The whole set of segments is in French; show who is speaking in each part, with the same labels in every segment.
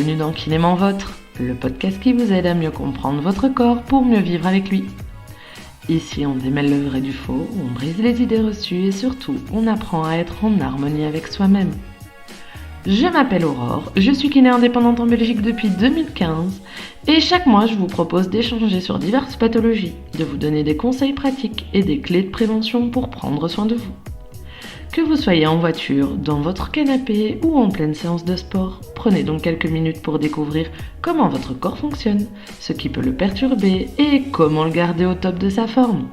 Speaker 1: Bienvenue dans Kinément Votre, le podcast qui vous aide à mieux comprendre votre corps pour mieux vivre avec lui. Ici, on démêle le vrai du faux, on brise les idées reçues et surtout, on apprend à être en harmonie avec soi-même. Je m'appelle Aurore, je suis kiné indépendante en Belgique depuis 2015 et chaque mois, je vous propose d'échanger sur diverses pathologies, de vous donner des conseils pratiques et des clés de prévention pour prendre soin de vous. Que vous soyez en voiture, dans votre canapé ou en pleine séance de sport, prenez donc quelques minutes pour découvrir comment votre corps fonctionne, ce qui peut le perturber et comment le garder au top de sa forme.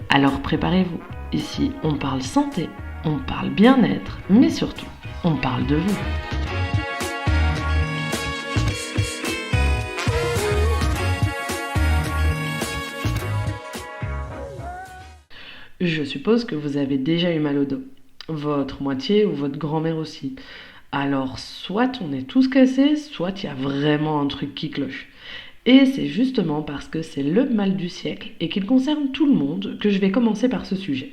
Speaker 1: Alors préparez-vous, ici on parle santé, on parle bien-être, mais surtout on parle de vous. Je suppose que vous avez déjà eu mal au dos. Votre moitié ou votre grand-mère aussi. Alors, soit on est tous cassés, soit il y a vraiment un truc qui cloche. Et c'est justement parce que c'est le mal du siècle et qu'il concerne tout le monde que je vais commencer par ce sujet.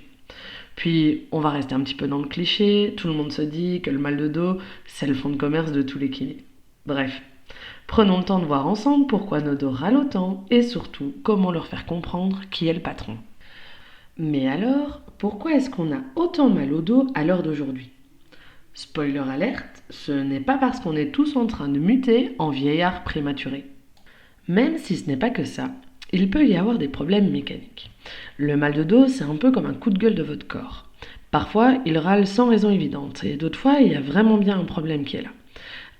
Speaker 1: Puis, on va rester un petit peu dans le cliché, tout le monde se dit que le mal de dos, c'est le fonds de commerce de tous les kinés. Bref, prenons le temps de voir ensemble pourquoi nos dos râlent autant et surtout comment leur faire comprendre qui est le patron. Mais alors, pourquoi est-ce qu'on a autant mal au dos à l'heure d'aujourd'hui ? Spoiler alerte, ce n'est pas parce qu'on est tous en train de muter en vieillards prématurés. Même si ce n'est pas que ça, il peut y avoir des problèmes mécaniques. Le mal de dos, c'est un peu comme un coup de gueule de votre corps. Parfois, il râle sans raison évidente, et d'autres fois, il y a vraiment bien un problème qui est là.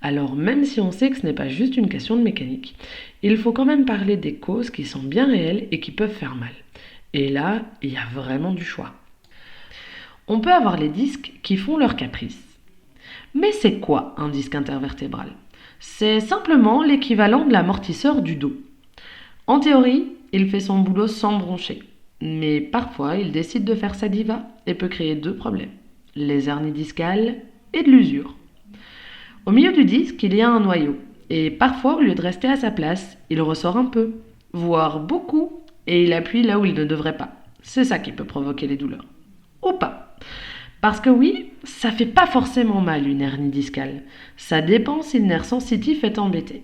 Speaker 1: Alors, même si on sait que ce n'est pas juste une question de mécanique, il faut quand même parler des causes qui sont bien réelles et qui peuvent faire mal. Et là, il y a vraiment du choix. On peut avoir les disques qui font leur caprice. Mais c'est quoi un disque intervertébral ? C'est simplement l'équivalent de l'amortisseur du dos. En théorie, il fait son boulot sans broncher. Mais parfois, il décide de faire sa diva et peut créer deux problèmes. Les hernies discales et de l'usure. Au milieu du disque, il y a un noyau. Et parfois, au lieu de rester à sa place, il ressort un peu, voire beaucoup, et il appuie là où il ne devrait pas. C'est ça qui peut provoquer les douleurs. Ou pas. Parce que oui, ça fait pas forcément mal une hernie discale. Ça dépend si le nerf sensitif est embêté.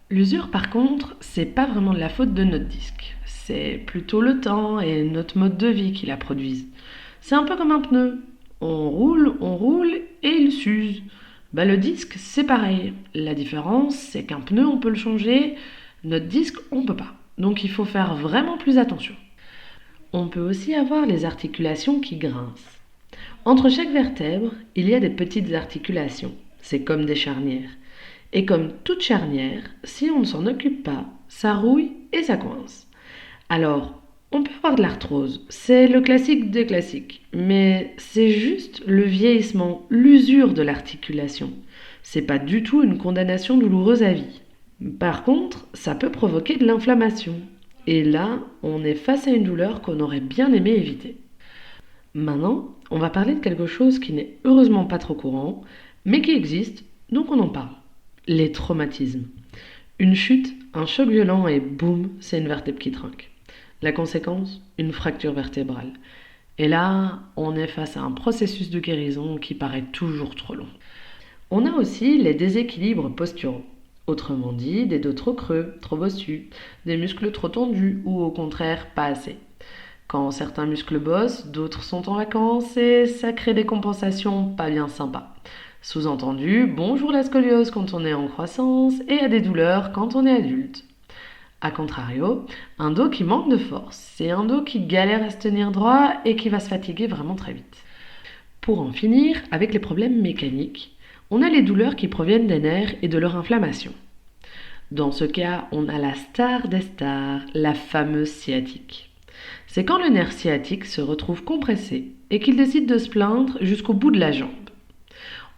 Speaker 1: L'usure par contre, c'est pas vraiment de la faute de notre disque. C'est plutôt le temps et notre mode de vie qui la produisent. C'est un peu comme un pneu. On roule et il s'use. Le disque, c'est pareil. La différence, c'est qu'un pneu, on peut le changer. Notre disque, on peut pas. Donc il faut faire vraiment plus attention. On peut aussi avoir les articulations qui grincent. Entre chaque vertèbre, il y a des petites articulations. C'est comme des charnières. Et comme toute charnière, si on ne s'en occupe pas, ça rouille et ça coince. Alors, on peut avoir de l'arthrose. C'est le classique des classiques. Mais c'est juste le vieillissement, l'usure de l'articulation. C'est pas du tout une condamnation douloureuse à vie. Par contre, ça peut provoquer de l'inflammation. Et là, on est face à une douleur qu'on aurait bien aimé éviter. Maintenant, on va parler de quelque chose qui n'est heureusement pas trop courant, mais qui existe, donc on en parle. Les traumatismes. Une chute, un choc violent et boum, c'est une vertèbre qui trinque. La conséquence, une fracture vertébrale. Et là, on est face à un processus de guérison qui paraît toujours trop long. On a aussi les déséquilibres posturaux. Autrement dit, des dos trop creux, trop bossus, des muscles trop tendus ou au contraire pas assez. Quand certains muscles bossent, d'autres sont en vacances et ça crée des compensations pas bien sympas. Sous-entendu, bonjour la scoliose quand on est en croissance et à des douleurs quand on est adulte. A contrario, un dos qui manque de force, c'est un dos qui galère à se tenir droit et qui va se fatiguer vraiment très vite. Pour en finir avec les problèmes mécaniques, on a les douleurs qui proviennent des nerfs et de leur inflammation. Dans ce cas, on a la star des stars, la fameuse sciatique. C'est quand le nerf sciatique se retrouve compressé et qu'il décide de se plaindre jusqu'au bout de la jambe.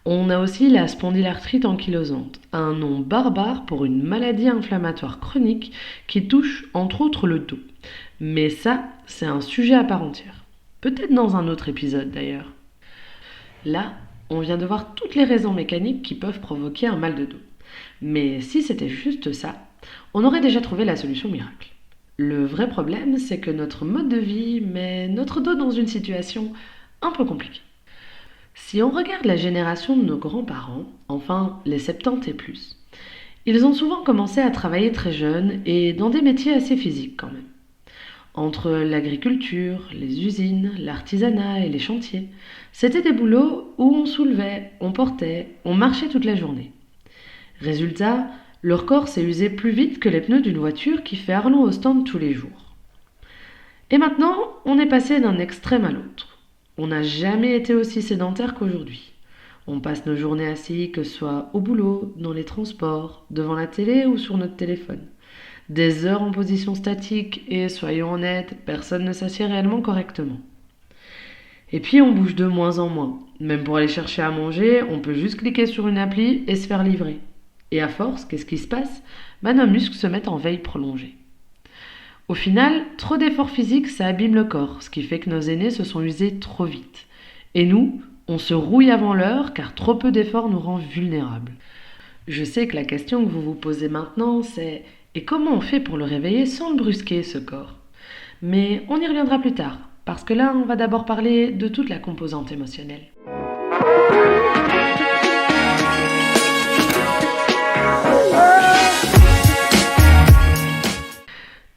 Speaker 1: On a aussi la spondylarthrite ankylosante, un nom barbare pour une maladie inflammatoire chronique qui touche entre autres le dos. Mais ça, c'est un sujet à part entière. Peut-être dans un autre épisode d'ailleurs. Là, on vient de voir toutes les raisons mécaniques qui peuvent provoquer un mal de dos. Mais si c'était juste ça, on aurait déjà trouvé la solution miracle. Le vrai problème, c'est que notre mode de vie met notre dos dans une situation un peu compliquée. Si on regarde la génération de nos grands-parents, enfin les 70 et plus, Ils ont souvent commencé à travailler très jeunes et dans des métiers assez physiques quand même. Entre l'agriculture, les usines, l'artisanat et les chantiers, c'était des boulots où on soulevait, on portait, on marchait toute la journée. Résultat, leur corps s'est usé plus vite que les pneus d'une voiture qui fait Arlon au stand tous les jours. Et maintenant, on est passé d'un extrême à l'autre. On n'a jamais été aussi sédentaire qu'aujourd'hui. On passe nos journées assis, que ce soit au boulot, dans les transports, devant la télé ou sur notre téléphone. Des heures en position statique et, soyons honnêtes, personne ne s'assied réellement correctement. Et puis on bouge de moins en moins. Même pour aller chercher à manger, on peut juste cliquer sur une appli et se faire livrer. Et à force, qu'est-ce qui se passe? Nos muscles se mettent en veille prolongée. Au final, trop d'efforts physiques, ça abîme le corps, ce qui fait que nos aînés se sont usés trop vite. Et nous, on se rouille avant l'heure car trop peu d'efforts nous rend vulnérables. Je sais que la question que vous vous posez maintenant, c'est et comment on fait pour le réveiller sans le brusquer, ce corps? Mais on y reviendra plus tard, parce que là, on va d'abord parler de toute la composante émotionnelle.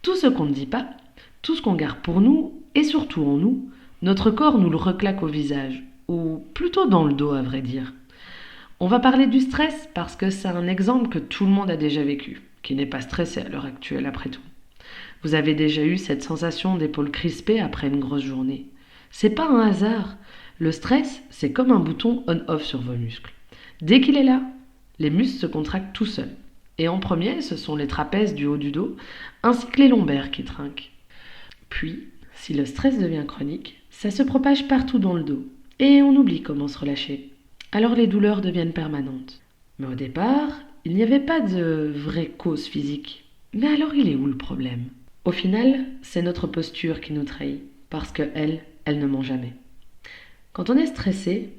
Speaker 1: Tout ce qu'on ne dit pas, tout ce qu'on garde pour nous, et surtout en nous, notre corps nous le reclaque au visage, ou plutôt dans le dos à vrai dire. On va parler du stress parce que c'est un exemple que tout le monde a déjà vécu, qui n'est pas stressé à l'heure actuelle après tout. Vous avez déjà eu cette sensation d'épaule crispée après une grosse journée. C'est pas un hasard. Le stress, c'est comme un bouton on-off sur vos muscles. Dès qu'il est là, les muscles se contractent tout seuls. Et en premier, ce sont les trapèzes du haut du dos, ainsi que les lombaires qui trinquent. Puis, si le stress devient chronique, ça se propage partout dans le dos. Et on oublie comment se relâcher. Alors les douleurs deviennent permanentes. Mais au départ, il n'y avait pas de vraie cause physique. Mais alors il est où le problème? Au final, c'est notre posture qui nous trahit, parce qu'elle, elle ne ment jamais. Quand on est stressé,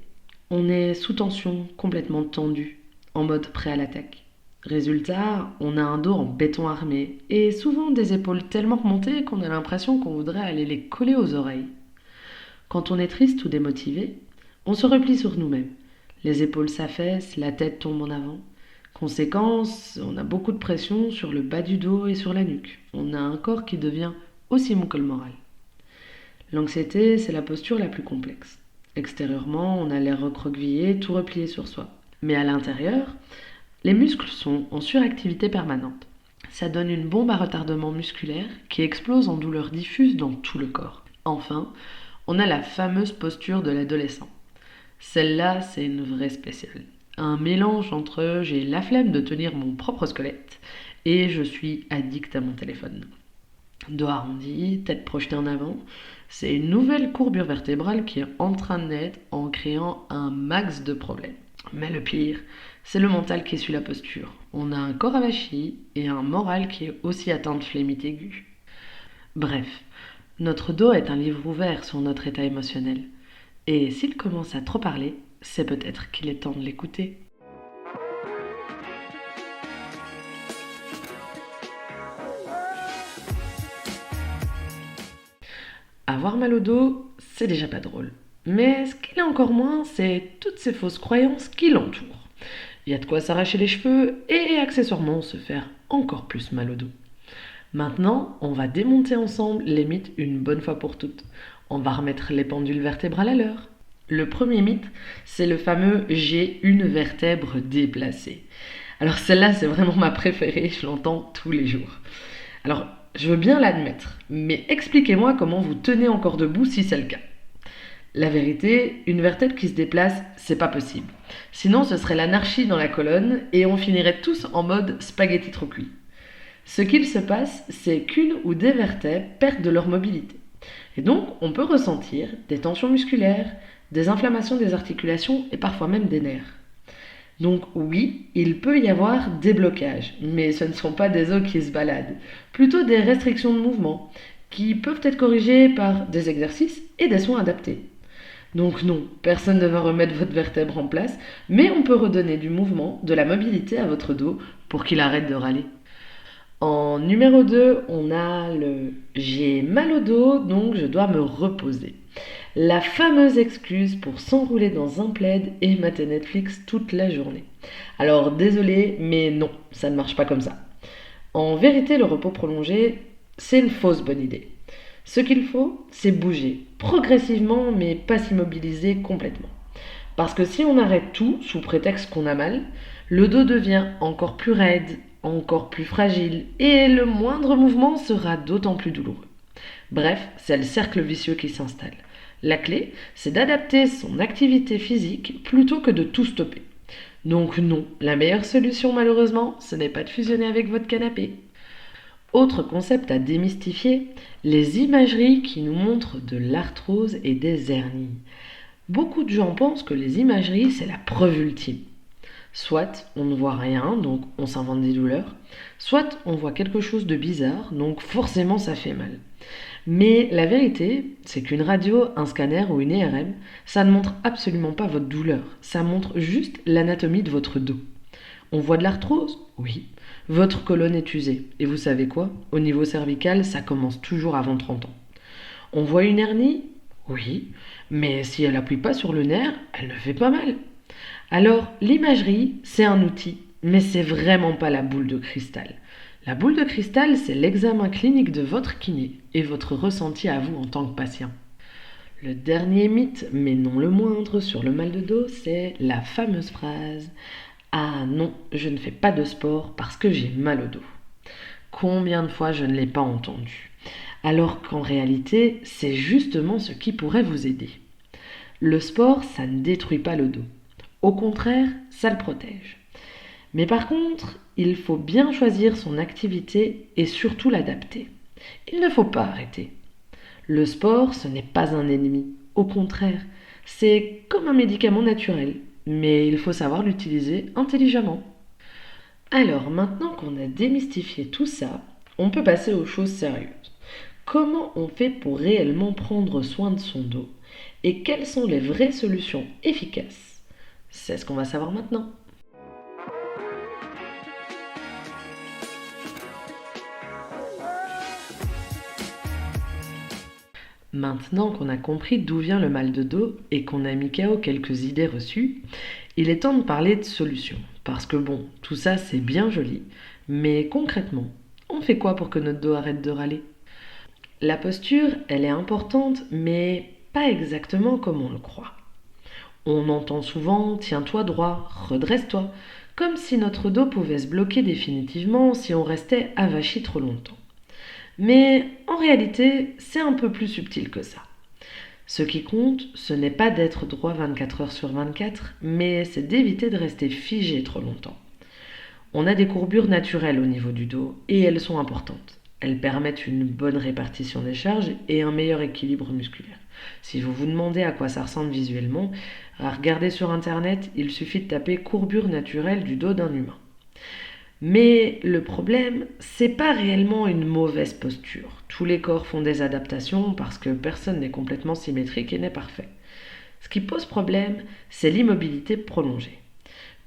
Speaker 1: on est sous tension, complètement tendu, en mode prêt à l'attaque. Résultat, on a un dos en béton armé, et souvent des épaules tellement remontées qu'on a l'impression qu'on voudrait aller les coller aux oreilles. Quand on est triste ou démotivé, on se replie sur nous-mêmes. Les épaules s'affaissent, la tête tombe en avant. Conséquence, on a beaucoup de pression sur le bas du dos et sur la nuque. On a un corps qui devient aussi mou que le moral. L'anxiété, c'est la posture la plus complexe. Extérieurement, on a l'air recroquevillé, tout replié sur soi. Mais à l'intérieur, les muscles sont en suractivité permanente. Ça donne une bombe à retardement musculaire qui explose en douleurs diffuses dans tout le corps. Enfin, on a la fameuse posture de l'adolescent. Celle-là, c'est une vraie spéciale. Un mélange entre j'ai la flemme de tenir mon propre squelette et je suis addict à mon téléphone. Dos arrondi, tête projetée en avant, c'est une nouvelle courbure vertébrale qui est en train de naître en créant un max de problèmes. Mais le pire, c'est le mental qui suit la posture. On a un corps avachi et un moral qui est aussi atteint de flémite aiguë. Bref, notre dos est un livre ouvert sur notre état émotionnel. Et s'il commence à trop parler, c'est peut-être qu'il est temps de l'écouter. Avoir mal au dos, c'est déjà pas drôle. Mais ce qu'il est encore moins, c'est toutes ces fausses croyances qui l'entourent. Il y a de quoi s'arracher les cheveux et accessoirement se faire encore plus mal au dos. Maintenant, on va démonter ensemble les mythes une bonne fois pour toutes. On va remettre les pendules vertébrales à l'heure. Le premier mythe, c'est le fameux j'ai une vertèbre déplacée. Alors celle-là, c'est vraiment ma préférée, je l'entends tous les jours. Alors, je veux bien l'admettre, mais expliquez-moi comment vous tenez encore debout si c'est le cas. La vérité, une vertèbre qui se déplace, c'est pas possible. Sinon, ce serait l'anarchie dans la colonne et on finirait tous en mode spaghetti trop cuit. Ce qu'il se passe, c'est qu'une ou des vertèbres perdent de leur mobilité. Et donc, on peut ressentir des tensions musculaires, des inflammations des articulations et parfois même des nerfs. Donc oui, il peut y avoir des blocages, mais ce ne sont pas des os qui se baladent, plutôt des restrictions de mouvement, qui peuvent être corrigées par des exercices et des soins adaptés. Donc non, personne ne va remettre votre vertèbre en place, mais on peut redonner du mouvement, de la mobilité à votre dos pour qu'il arrête de râler. En numéro 2, on a le j'ai mal au dos, donc je dois me reposer. La fameuse excuse pour s'enrouler dans un plaid et mater Netflix toute la journée. Alors désolé, mais non, ça ne marche pas comme ça. En vérité, le repos prolongé, c'est une fausse bonne idée. Ce qu'il faut, c'est bouger, progressivement, mais pas s'immobiliser complètement. Parce que si on arrête tout sous prétexte qu'on a mal, le dos devient encore plus raide, encore plus fragile, et le moindre mouvement sera d'autant plus douloureux. Bref, c'est le cercle vicieux qui s'installe. La clé, c'est d'adapter son activité physique plutôt que de tout stopper. Donc non, la meilleure solution malheureusement, ce n'est pas de fusionner avec votre canapé. Autre concept à démystifier, les imageries qui nous montrent de l'arthrose et des hernies. Beaucoup de gens pensent que les imageries, c'est la preuve ultime. Soit on ne voit rien, donc on s'invente des douleurs, soit on voit quelque chose de bizarre, donc forcément ça fait mal. Mais la vérité, c'est qu'une radio, un scanner ou une IRM, ça ne montre absolument pas votre douleur, ça montre juste l'anatomie de votre dos. On voit de l'arthrose? Oui. Votre colonne est usée. Et vous savez quoi? Au niveau cervical, ça commence toujours avant 30 ans. On voit une hernie? Oui. Mais si elle n'appuie pas sur le nerf, elle ne fait pas mal. Alors, l'imagerie, c'est un outil, mais c'est vraiment pas la boule de cristal. La boule de cristal, c'est l'examen clinique de votre kiné et votre ressenti à vous en tant que patient. Le dernier mythe, mais non le moindre, sur le mal de dos, c'est la fameuse phrase: ah non, je ne fais pas de sport parce que j'ai mal au dos. Combien de fois je ne l'ai pas entendu? Alors qu'en réalité, c'est justement ce qui pourrait vous aider. Le sport, ça ne détruit pas le dos. Au contraire, ça le protège. Mais par contre, il faut bien choisir son activité et surtout l'adapter. Il ne faut pas arrêter. Le sport, ce n'est pas un ennemi. Au contraire, c'est comme un médicament naturel. Mais il faut savoir l'utiliser intelligemment. Alors, maintenant qu'on a démystifié tout ça, on peut passer aux choses sérieuses. Comment on fait pour réellement prendre soin de son dos? Et quelles sont les vraies solutions efficaces? C'est ce qu'on va savoir maintenant. Maintenant qu'on a compris d'où vient le mal de dos et qu'on a mis KO quelques idées reçues, il est temps de parler de solutions. Parce que bon, tout ça c'est bien joli, mais concrètement, on fait quoi pour que notre dos arrête de râler? La posture, elle est importante, mais pas exactement comme on le croit. On entend souvent tiens-toi droit, redresse-toi, comme si notre dos pouvait se bloquer définitivement si on restait avachi trop longtemps. Mais en réalité, c'est un peu plus subtil que ça. Ce qui compte, ce n'est pas d'être droit 24 heures sur 24, mais c'est d'éviter de rester figé trop longtemps. On a des courbures naturelles au niveau du dos et elles sont importantes. Elles permettent une bonne répartition des charges et un meilleur équilibre musculaire. Si vous vous demandez à quoi ça ressemble visuellement, regardez sur internet, il suffit de taper courbure naturelle du dos d'un humain. Mais le problème, c'est pas réellement une mauvaise posture. Tous les corps font des adaptations parce que personne n'est complètement symétrique et n'est parfait. Ce qui pose problème, c'est l'immobilité prolongée.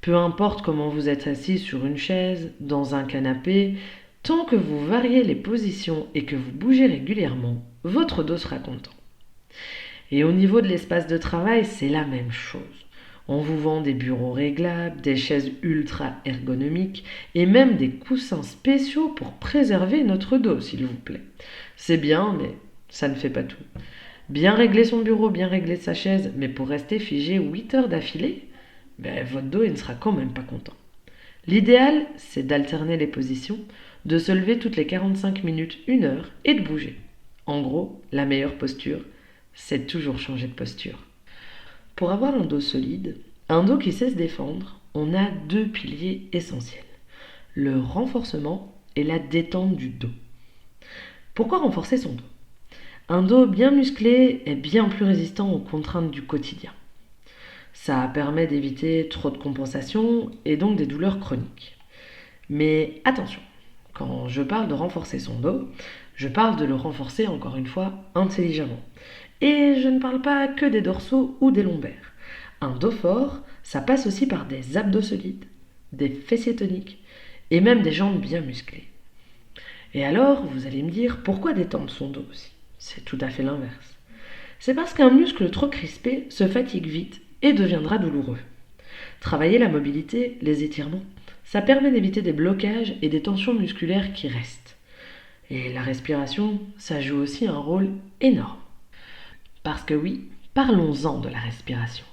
Speaker 1: Peu importe comment vous êtes assis sur une chaise, dans un canapé, tant que vous variez les positions et que vous bougez régulièrement, votre dos sera content. Et au niveau de l'espace de travail, c'est la même chose. On vous vend des bureaux réglables, des chaises ultra ergonomiques et même des coussins spéciaux pour préserver notre dos, s'il vous plaît. C'est bien, mais ça ne fait pas tout. Bien régler son bureau, bien régler sa chaise, mais pour rester figé 8 heures d'affilée, votre dos il ne sera quand même pas content. L'idéal, c'est d'alterner les positions, de se lever toutes les 45 minutes, 1 heure et de bouger. En gros, la meilleure posture, c'est toujours changer de posture. Pour avoir un dos solide, un dos qui sait se défendre, on a 2 piliers essentiels: le renforcement et la détente du dos. Pourquoi renforcer son dos? Un dos bien musclé est bien plus résistant aux contraintes du quotidien. Ça permet d'éviter trop de compensation et donc des douleurs chroniques. Mais attention, quand je parle de renforcer son dos, je parle de le renforcer encore une fois intelligemment. Et je ne parle pas que des dorsaux ou des lombaires. Un dos fort, ça passe aussi par des abdos solides, des fessiers toniques et même des jambes bien musclées. Et alors, vous allez me dire, pourquoi détendre son dos aussi? C'est tout à fait l'inverse. C'est parce qu'un muscle trop crispé se fatigue vite et deviendra douloureux. Travailler la mobilité, les étirements, ça permet d'éviter des blocages et des tensions musculaires qui restent. Et la respiration, ça joue aussi un rôle énorme. Parce que oui, parlons-en de la respiration.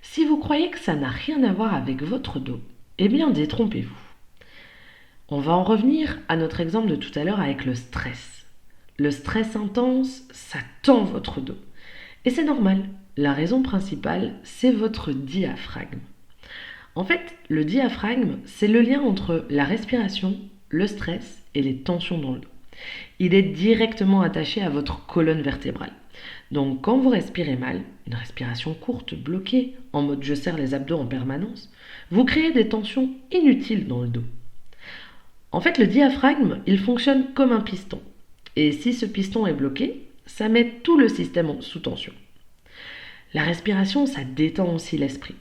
Speaker 1: Si vous croyez que ça n'a rien à voir avec votre dos, eh bien détrompez-vous. On va en revenir à notre exemple de tout à l'heure avec le stress. Le stress intense, ça tend votre dos. Et c'est normal. La raison principale, c'est votre diaphragme. En fait, le diaphragme, c'est le lien entre la respiration, le stress et les tensions dans le dos. Il est directement attaché à votre colonne vertébrale. Donc quand vous respirez mal, une respiration courte, bloquée, en mode je serre les abdos en permanence, vous créez des tensions inutiles dans le dos. En fait, le diaphragme, il fonctionne comme un piston. Et si ce piston est bloqué, ça met tout le système sous tension. La respiration, ça détend aussi l'esprit.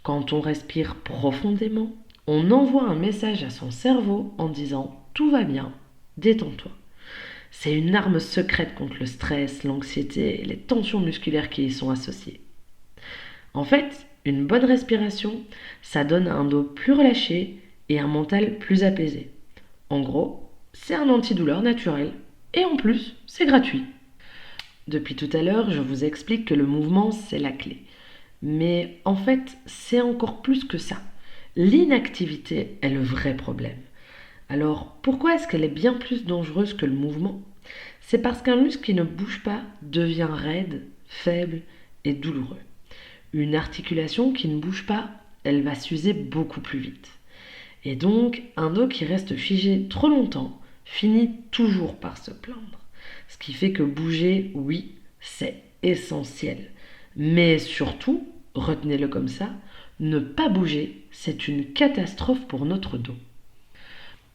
Speaker 1: Quand on respire profondément, on envoie un message à son cerveau en disant « tout va bien, détends-toi ». C'est une arme secrète contre le stress, l'anxiété et les tensions musculaires qui y sont associées. En fait, une bonne respiration, ça donne un dos plus relâché et un mental plus apaisé. En gros, c'est un antidouleur naturel et en plus, c'est gratuit. Depuis tout à l'heure, je vous explique que le mouvement, c'est la clé. Mais en fait, c'est encore plus que ça. L'inactivité est le vrai problème. Alors, pourquoi est-ce qu'elle est bien plus dangereuse que le mouvement? C'est parce qu'un muscle qui ne bouge pas devient raide, faible et douloureux. Une articulation qui ne bouge pas, elle va s'user beaucoup plus vite. Et donc, un dos qui reste figé trop longtemps finit toujours par se plaindre. Ce qui fait que bouger, oui, c'est essentiel. Mais surtout, retenez-le comme ça, ne pas bouger, c'est une catastrophe pour notre dos.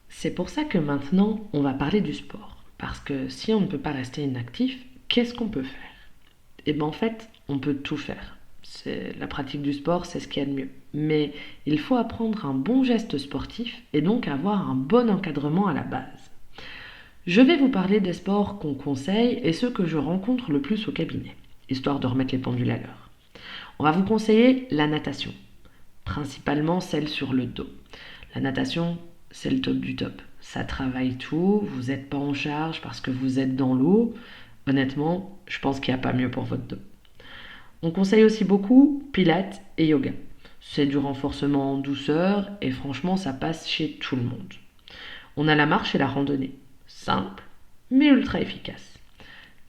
Speaker 1: C'est pour ça que maintenant, on va parler du sport. Parce que si on ne peut pas rester inactif, qu'est-ce qu'on peut faire? Eh bien en fait, on peut tout faire. La pratique du sport, c'est ce qu'il y a de mieux. Mais il faut apprendre un bon geste sportif et donc avoir un bon encadrement à la base. Je vais vous parler des sports qu'on conseille et ceux que je rencontre le plus au cabinet, histoire de remettre les pendules à l'heure. On va vous conseiller la natation, principalement celle sur le dos. La natation, c'est le top du top. Ça travaille tout, vous n'êtes pas en charge parce que vous êtes dans l'eau. Honnêtement, je pense qu'il n'y a pas mieux pour votre dos. On conseille aussi beaucoup pilates et yoga. C'est du renforcement en douceur et franchement, ça passe chez tout le monde. On a la marche et la randonnée. Simple, mais ultra efficace.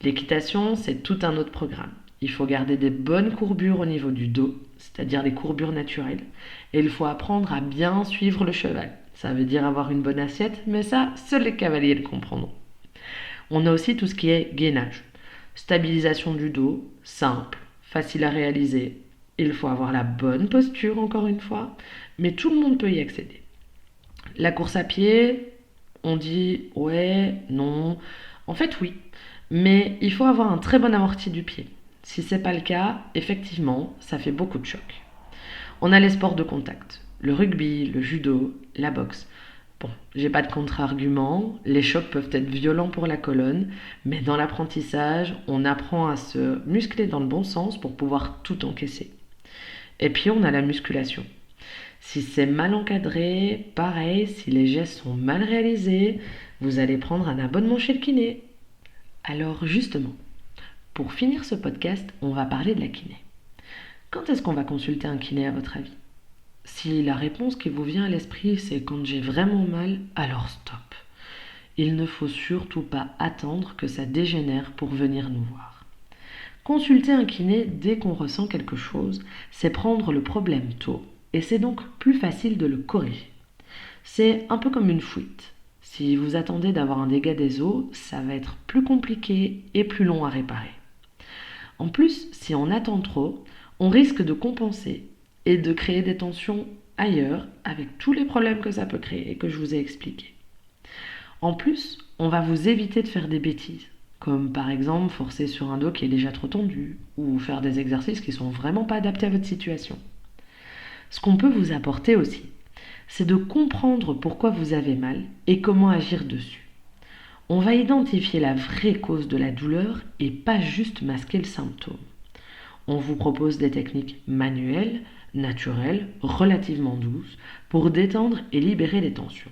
Speaker 1: L'équitation, c'est tout un autre programme. Il faut garder des bonnes courbures au niveau du dos, c'est-à-dire les courbures naturelles. Et il faut apprendre à bien suivre le cheval. Ça veut dire avoir une bonne assiette, mais ça, seuls les cavaliers le comprendront. On a aussi tout ce qui est gainage. Stabilisation du dos, simple, facile à réaliser. Il faut avoir la bonne posture, encore une fois, mais tout le monde peut y accéder. La course à pied, on dit ouais, non. En fait, oui, mais il faut avoir un très bon amorti du pied. Si c'est pas le cas, effectivement, ça fait beaucoup de chocs. On a les sports de contact, le rugby, le judo, la boxe. Bon, j'ai pas de contre-argument, les chocs peuvent être violents pour la colonne, mais dans l'apprentissage, on apprend à se muscler dans le bon sens pour pouvoir tout encaisser. Et puis on a la musculation. Si c'est mal encadré, pareil, si les gestes sont mal réalisés, vous allez prendre un abonnement chez le kiné. Alors justement, pour finir ce podcast, on va parler de la kiné. Quand est-ce qu'on va consulter un kiné à votre avis? Si la réponse qui vous vient à l'esprit c'est quand j'ai vraiment mal, alors stop. Il ne faut surtout pas attendre que ça dégénère pour venir nous voir. Consulter un kiné dès qu'on ressent quelque chose, c'est prendre le problème tôt et c'est donc plus facile de le corriger. C'est un peu comme une fuite. Si vous attendez d'avoir un dégât des os, ça va être plus compliqué et plus long à réparer. En plus, si on attend trop, on risque de compenser et de créer des tensions ailleurs avec tous les problèmes que ça peut créer et que je vous ai expliqués. En plus, on va vous éviter de faire des bêtises, comme par exemple forcer sur un dos qui est déjà trop tendu ou faire des exercices qui sont vraiment pas adaptés à votre situation. Ce qu'on peut vous apporter aussi, c'est de comprendre pourquoi vous avez mal et comment agir dessus. On va identifier la vraie cause de la douleur et pas juste masquer le symptôme. On vous propose des techniques manuelles, naturelles, relativement douces, pour détendre et libérer les tensions.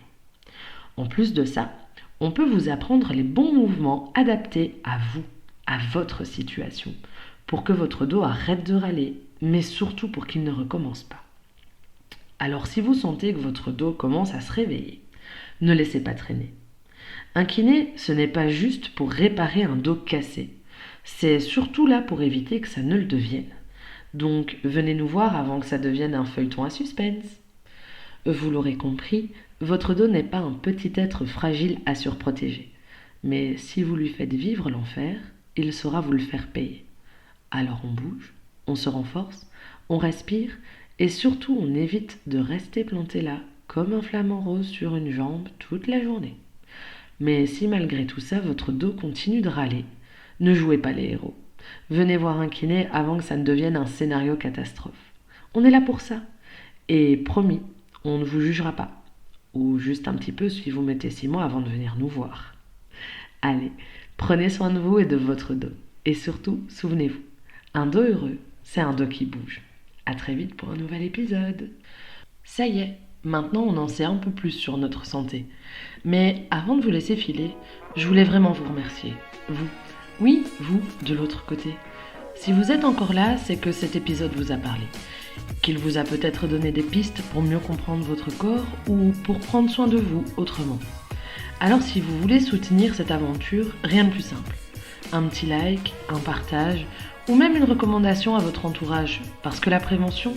Speaker 1: En plus de ça, on peut vous apprendre les bons mouvements adaptés à vous, à votre situation, pour que votre dos arrête de râler, mais surtout pour qu'il ne recommence pas. Alors si vous sentez que votre dos commence à se réveiller, ne laissez pas traîner. Un kiné, ce n'est pas juste pour réparer un dos cassé, c'est surtout là pour éviter que ça ne le devienne. Donc venez nous voir avant que ça devienne un feuilleton à suspense. Vous l'aurez compris, votre dos n'est pas un petit être fragile à surprotéger. Mais si vous lui faites vivre l'enfer, il saura vous le faire payer. Alors on bouge, on se renforce, on respire et surtout on évite de rester planté là comme un flamant rose sur une jambe toute la journée. Mais si malgré tout ça votre dos continue de râler, ne jouez pas les héros. Venez voir un kiné avant que ça ne devienne un scénario catastrophe. On est là pour ça. Et promis, on ne vous jugera pas. Ou juste un petit peu si vous mettez 6 mois avant de venir nous voir. Allez, prenez soin de vous et de votre dos. Et surtout, souvenez-vous, un dos heureux, c'est un dos qui bouge. À très vite pour un nouvel épisode. Ça y est, maintenant on en sait un peu plus sur notre santé. Mais avant de vous laisser filer, je voulais vraiment vous remercier. Vous. Oui, vous, de l'autre côté. Si vous êtes encore là, c'est que cet épisode vous a parlé. Qu'il vous a peut-être donné des pistes pour mieux comprendre votre corps ou pour prendre soin de vous autrement. Alors si vous voulez soutenir cette aventure, rien de plus simple. Un petit like, un partage ou même une recommandation à votre entourage, parce que la prévention,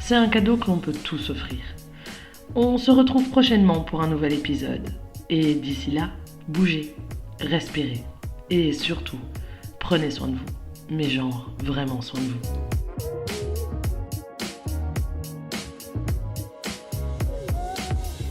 Speaker 1: c'est un cadeau que l'on peut tous offrir. On se retrouve prochainement pour un nouvel épisode. Et d'ici là, bougez, respirez et surtout, prenez soin de vous. Mais genre, vraiment soin de vous.